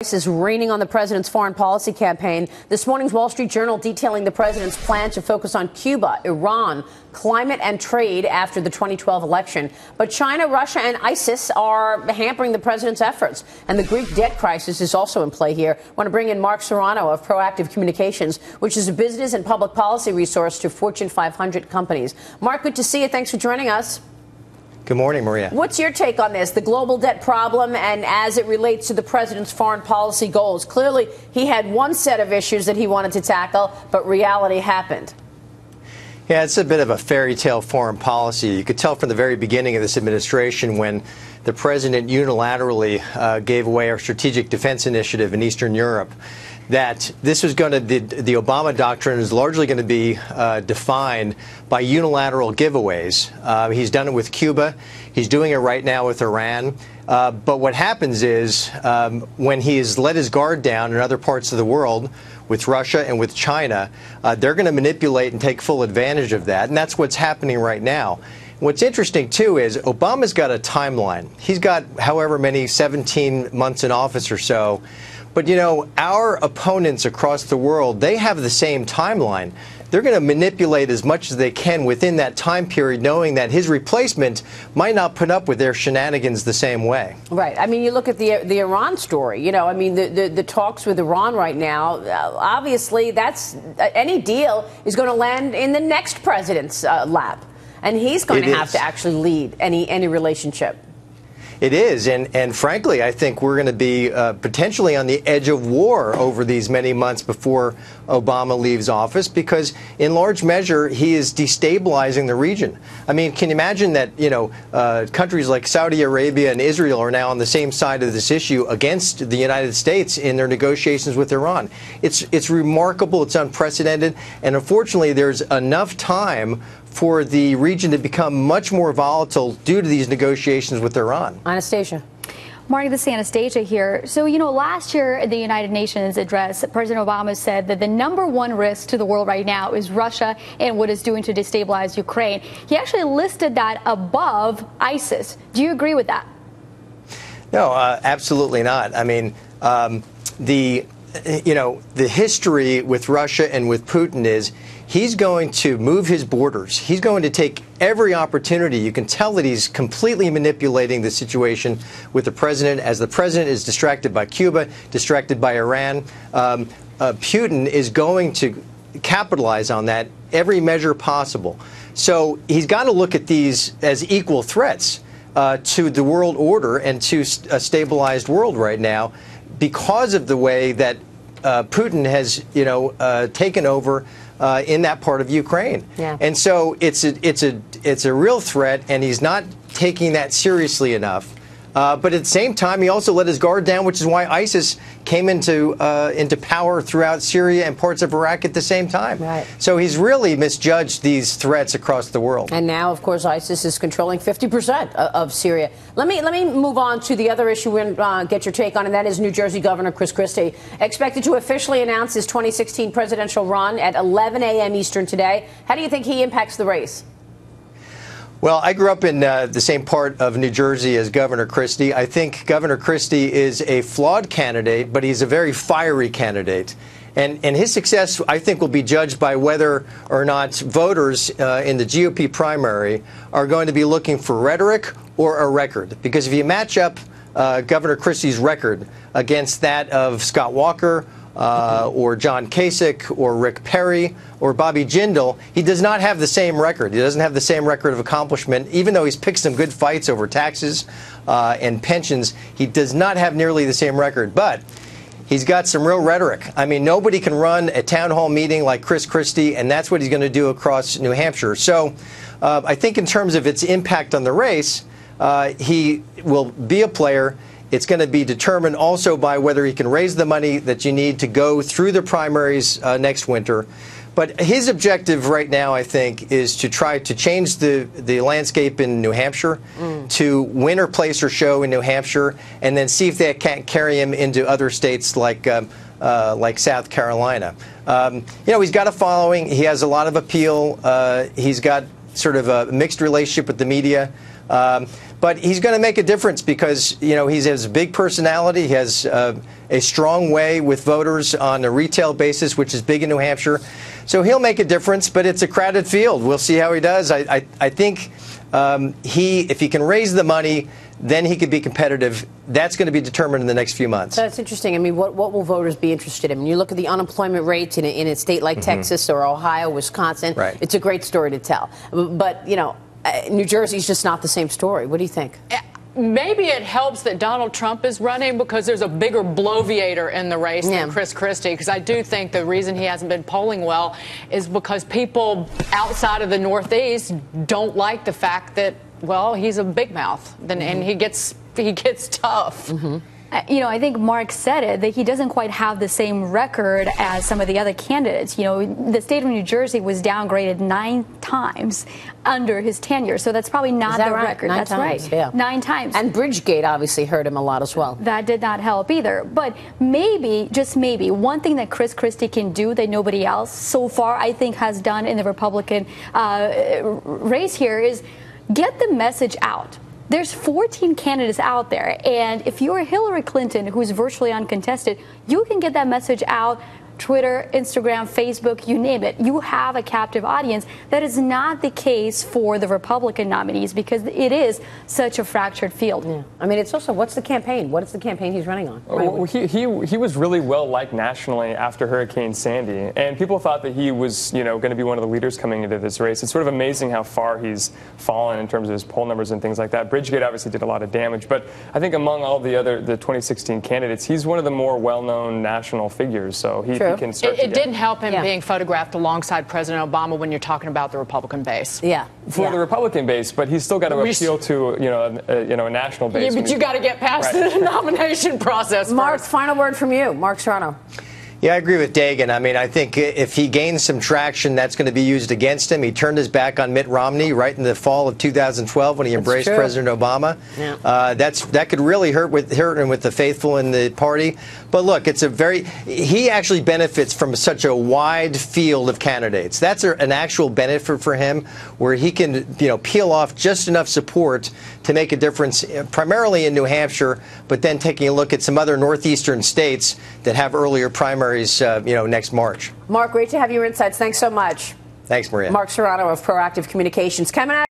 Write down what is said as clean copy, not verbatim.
Is raining on the president's foreign policy campaign. This morning's Wall Street Journal detailing the president's plan to focus on Cuba, Iran, climate and trade after the 2012 election. But China, Russia and ISIS are hampering the president's efforts. And the Greek debt crisis is also in play here. I want to bring in Mark Serrano of Proactive Communications, which is a business and public policy resource to Fortune 500 companies. Mark, good to see you. Thanks for joining us. Good morning, Maria. What's your take on this, the global debt problem, and as it relates to the president's foreign policy goals? Clearly, he had one set of issues that he wanted to tackle, but reality happened. Yeah, it's a bit of a fairy tale foreign policy. You could tell from the very beginning of this administration when the president unilaterally gave away our strategic defense initiative in Eastern Europe that this was going to, the Obama doctrine is largely going to be defined by unilateral giveaways. He's done it with Cuba. He's doing it right now with Iran. But what happens is when he has let his guard down in other parts of the world, with Russia and with China, they're going to manipulate and take full advantage of that. And that's what's happening right now. What's interesting, too, is Obama's got a timeline. He's got however many 17 months in office or so. But, you know, our opponents across the world, they have the same timeline. They're going to manipulate as much as they can within that time period, knowing that his replacement might not put up with their shenanigans the same way. Right. I mean, you look at the Iran story. You know, I mean, the talks with Iran right now, obviously, that's any deal is going to land in the next president's lap. And he's going to have to actually lead any relationship. It is, and frankly, I think we're going to be potentially on the edge of war over these many months before Obama leaves office, because in large measure he is destabilizing the region. I mean, can you imagine that, you know, countries like Saudi Arabia and Israel are now on the same side of this issue against the United States in their negotiations with Iran? It's remarkable, it's unprecedented, and unfortunately there's enough time for the region to become much more volatile due to these negotiations with Iran. Anastasia. Marty, this is Anastasia here. So, you know, last year at the United Nations address, President Obama said that the #1 risk to the world right now is Russia and what it's doing to destabilize Ukraine. He actually listed that above ISIS. Do you agree with that? No, absolutely not. I mean, the history with Russia and with Putin is he's going to move his borders. He's going to take every opportunity. You can tell that he's completely manipulating the situation with the president, as the president is distracted by Cuba, distracted by Iran. Putin is going to capitalize on that every measure possible. So he's got to look at these as equal threats to the world order and to a stabilized world right now, because of the way that Putin has, taken over in that part of Ukraine. Yeah. And so it's a real threat, and he's not taking that seriously enough. But at the same time, he also let his guard down, which is why ISIS came into power throughout Syria and parts of Iraq at the same time. Right. So he's really misjudged these threats across the world. And now, of course, ISIS is controlling 50% of Syria. Let me move on to the other issue we're going to get your take on, and that is New Jersey Governor Christie, expected to officially announce his 2016 presidential run at 11 a.m. Eastern today. How do you think he impacts the race? Well, I grew up in the same part of New Jersey as Governor Christie. I think Governor Christie is a flawed candidate, but he's a very fiery candidate. And his success, I think, will be judged by whether or not voters in the GOP primary are going to be looking for rhetoric or a record. Because if you match up Governor Christie's record against that of Scott Walker, or John Kasich, or Rick Perry, or Bobby Jindal, he does not have the same record. He doesn't have the same record of accomplishment. Even though he's picked some good fights over taxes and pensions, he does not have nearly the same record. But he's got some real rhetoric. I mean, nobody can run a town hall meeting like Chris Christie, and that's what he's going to do across New Hampshire. So I think in terms of its impact on the race, he will be a player. It's going to be determined also by whether he can raise the money that you need to go through the primaries next winter. But his objective right now, I think, is to try to change the landscape in New Hampshire, to win or place or show in New Hampshire, and then see if they can't carry him into other states like South Carolina. He's got a following. He has a lot of appeal. He's got sort of a mixed relationship with the media. But he's going to make a difference because, he has a big personality. He has a strong way with voters on a retail basis, which is big in New Hampshire. So he'll make a difference, but it's a crowded field. We'll see how he does. I think if he can raise the money, then he could be competitive. That's going to be determined in the next few months. That's interesting. I mean, what will voters be interested in? When you look at the unemployment rates in a state like Texas or Ohio, Wisconsin, right. It's a great story to tell. But, New Jersey's just not the same story. What do you think? Maybe it helps that Donald Trump is running because there's a bigger bloviator in the race than Chris Christie, because I do think the reason he hasn't been polling well is because people outside of the Northeast don't like the fact that, well, he's a big mouth and he gets tough. I think Mark said it, that he doesn't quite have the same record as some of the other candidates. The state of New Jersey was downgraded 9 times under his tenure, so that's probably not the record. Nine that's times, right. Yeah. 9 times. And Bridgegate obviously hurt him a lot as well. That did not help either. But maybe, just maybe, one thing that Chris Christie can do that nobody else so far, I think, has done in the Republican race here is get the message out. There's 14 candidates out there, and if you're Hillary Clinton, who's virtually uncontested, you can get that message out. Twitter, Instagram, Facebook, you name it. You have a captive audience. That is not the case for the Republican nominees because it is such a fractured field. Yeah. I mean, it's also, what's the campaign? What is the campaign he's running on? Well, he was really well liked nationally after Hurricane Sandy, and people thought that he was, going to be one of the leaders coming into this race. It's sort of amazing how far he's fallen in terms of his poll numbers and things like that. Bridgegate obviously did a lot of damage, but I think among all the 2016 candidates, he's one of the more well-known national figures. So he can start. It didn't help him being photographed alongside President Obama when you're talking about the Republican base. Yeah, for the Republican base, but he's still got to appeal to a national base. Yeah, but you got to get past the nomination process. Mark, first. final word from you, Mark Serrano. Yeah, I agree with Dagen. I mean, I think if he gains some traction, that's going to be used against him. He turned his back on Mitt Romney right in the fall of 2012 when he embraced President Obama. Yeah. That could really hurt him with the faithful in the party. But look, he actually benefits from such a wide field of candidates. That's an actual benefit for him, where he can, peel off just enough support to make a difference, primarily in New Hampshire, but then taking a look at some other northeastern states that have earlier primaries, next March. Mark, great to have your insights. Thanks so much. Thanks, Maria. Mark Serrano of Proactive Communications. Coming out.